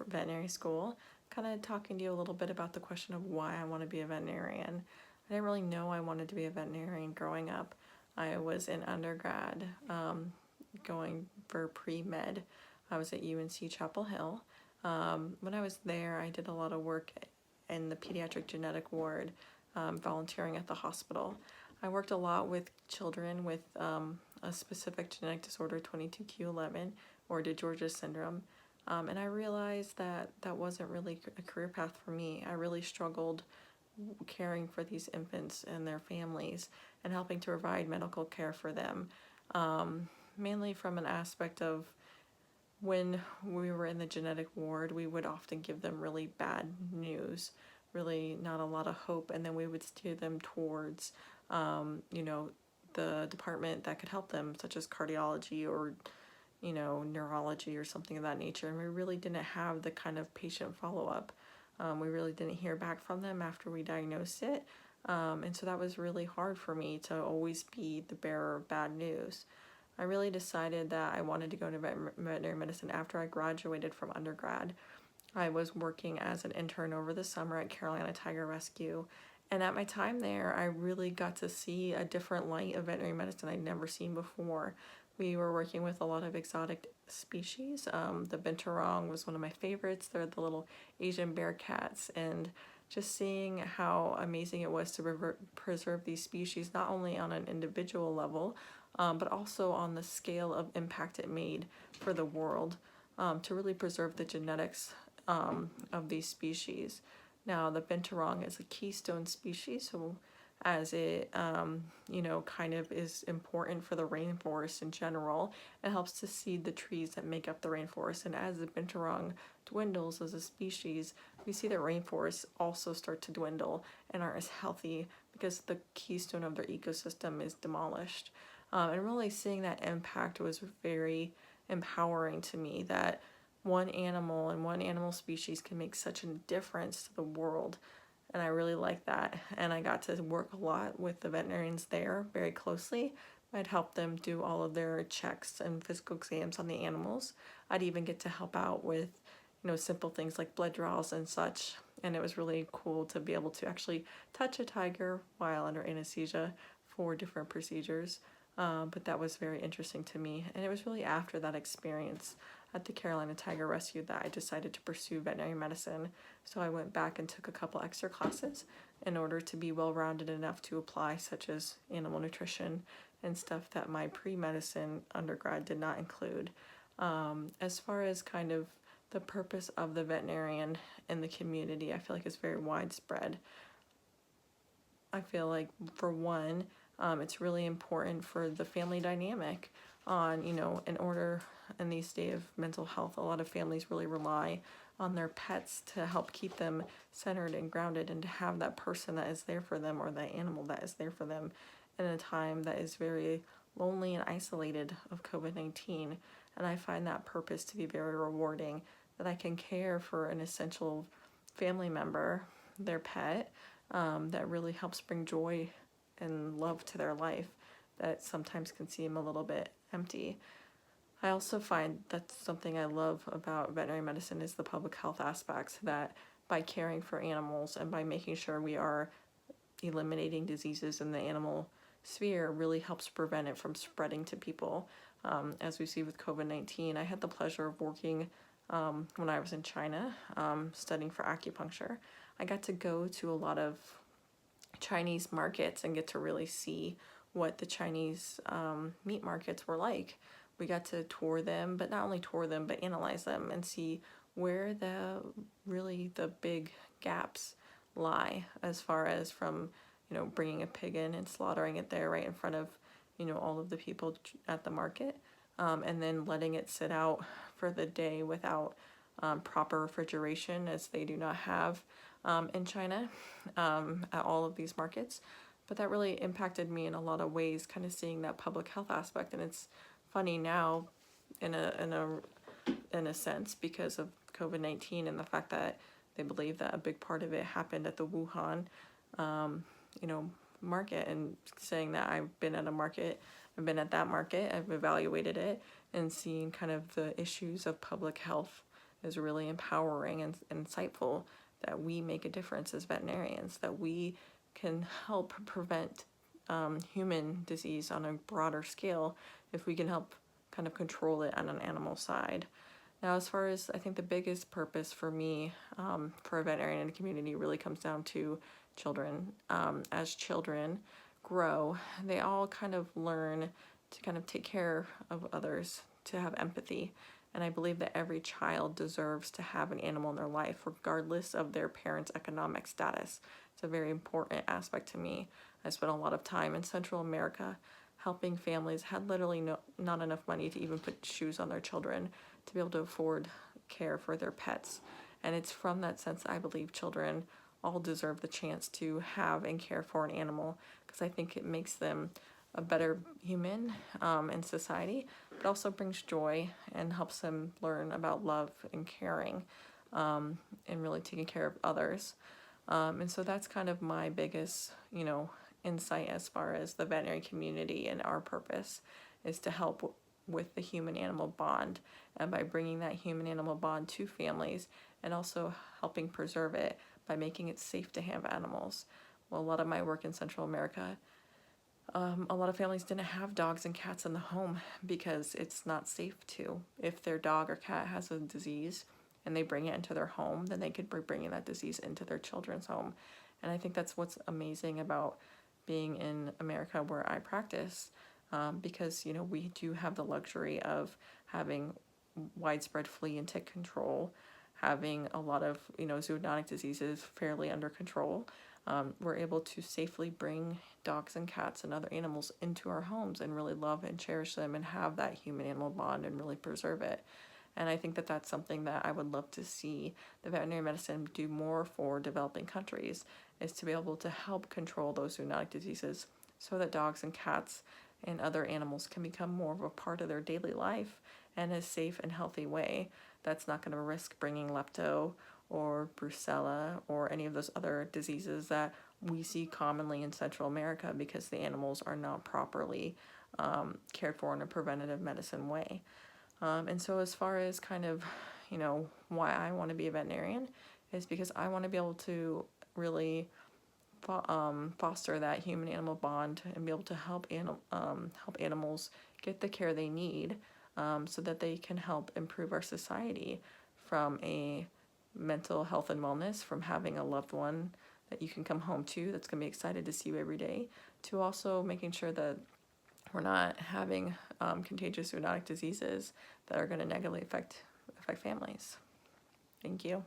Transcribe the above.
for veterinary school, kind of talking to you a little bit about the question of why I want to be a veterinarian. I didn't really know I wanted to be a veterinarian growing up. I was in undergrad, going for pre-med. I was at UNC Chapel Hill. When I was there, I did a lot of work in the pediatric genetic ward, volunteering at the hospital. I worked a lot with children with a specific genetic disorder, 22q11, or DeGeorge syndrome. And I realized that that wasn't really a career path for me. I really struggled caring for these infants and their families and helping to provide medical care for them, mainly from an aspect of when we were in the genetic ward, we would often give them really bad news, really not a lot of hope, and then we would steer them towards, the department that could help them, such as cardiology or, neurology or something of that nature. And we really didn't have the kind of patient follow-up. We really didn't hear back from them after we diagnosed it. And so that was really hard for me to always be the bearer of bad news. I really decided that I wanted to go into veterinary medicine after I graduated from undergrad. I was working as an intern over the summer at Carolina Tiger Rescue. And at my time there, I really got to see a different light of veterinary medicine I'd never seen before. We were working with a lot of exotic species. The binturong was one of my favorites. They're the little Asian bear cats. And just seeing how amazing it was to preserve these species, not only on an individual level, but also on the scale of impact it made for the world, to really preserve the genetics of these species. Now, the binturong is a keystone species, so as it, kind of is important for the rainforest in general, it helps to seed the trees that make up the rainforest. And as the binturong dwindles as a species, we see that rainforests also start to dwindle and aren't as healthy because the keystone of their ecosystem is demolished. And really seeing that impact was very empowering to me, that one animal and one animal species can make such a difference to the world. And I really like that. And I got to work a lot with the veterinarians there very closely. I'd help them do all of their checks and physical exams on the animals. I'd even get to help out with, simple things like blood draws and such. And it was really cool to be able to actually touch a tiger while under anesthesia for different procedures. But that was very interesting to me. And it was really after that experience at the Carolina Tiger Rescue that I decided to pursue veterinary medicine. So I went back and took a couple extra classes in order to be well-rounded enough to apply, such as animal nutrition and stuff that my pre-medicine undergrad did not include. As far as kind of the purpose of the veterinarian in the community, I feel like it's very widespread. I feel like, for one, it's really important for the family dynamic on, in these days of mental health, a lot of families really rely on their pets to help keep them centered and grounded, and to have that person that is there for them, or that animal that is there for them in a time that is very lonely and isolated of COVID-19. And I find that purpose to be very rewarding, that I can care for an essential family member, their pet, that really helps bring joy and love to their life that sometimes can seem a little bit empty. I also find that's something I love about veterinary medicine is the public health aspects, that by caring for animals and by making sure we are eliminating diseases in the animal sphere really helps prevent it from spreading to people. As we see with COVID-19, I had the pleasure of working when I was in China, studying for acupuncture. I got to go to a lot of Chinese markets and get to really see what the Chinese meat markets were like. We got to tour them, but not only tour them, but analyze them and see where the big gaps lie, as far as from, bringing a pig in and slaughtering it there right in front of, all of the people at the market, and then letting it sit out for the day without proper refrigeration, as they do not have in China at all of these markets. But that really impacted me in a lot of ways, kind of seeing that public health aspect. And it's funny now in a sense, because of COVID-19 and the fact that they believe that a big part of it happened at the Wuhan market, and saying that I've been at that market, I've evaluated it and seen kind of the issues of public health is really empowering and insightful, that we make a difference as veterinarians, that we can help prevent human disease on a broader scale if we can help kind of control it on an animal side. Now, as far as I think the biggest purpose for me, for a veterinarian in the community, really comes down to children. As children grow, they all kind of learn to kind of take care of others, to have empathy. And I believe that every child deserves to have an animal in their life, regardless of their parents' economic status. It's a very important aspect to me. I spent a lot of time in Central America helping families had literally not enough money to even put shoes on their children, to be able to afford care for their pets. And it's from that sense I believe children all deserve the chance to have and care for an animal, because I think it makes them a better human in society, but also brings joy and helps them learn about love and caring, and really taking care of others. And so that's kind of my biggest, insight as far as the veterinary community and our purpose is to help with the human-animal bond, and by bringing that human-animal bond to families and also helping preserve it by making it safe to have animals. Well, a lot of my work in Central America, a lot of families didn't have dogs and cats in the home because it's not safe to. If their dog or cat has a disease and they bring it into their home, then they could be bringing that disease into their children's home. And I think that's what's amazing about being in America where I practice, because we do have the luxury of having widespread flea and tick control, having a lot of zoonotic diseases fairly under control. We're able to safely bring dogs and cats and other animals into our homes and really love and cherish them and have that human-animal bond and really preserve it. And I think that that's something that I would love to see the veterinary medicine do more for developing countries, is to be able to help control those zoonotic diseases so that dogs and cats and other animals can become more of a part of their daily life in a safe and healthy way that's not going to risk bringing lepto or brucella or any of those other diseases that we see commonly in Central America because the animals are not properly cared for in a preventative medicine way. And so as far as kind of, why I want to be a veterinarian is because I want to be able to really foster that human-animal bond and be able to help animals get the care they need, so that they can help improve our society from a mental health and wellness, from having a loved one that you can come home to that's going to be excited to see you every day, to also making sure that we're not having contagious zoonotic diseases that are going to negatively affect families. Thank you.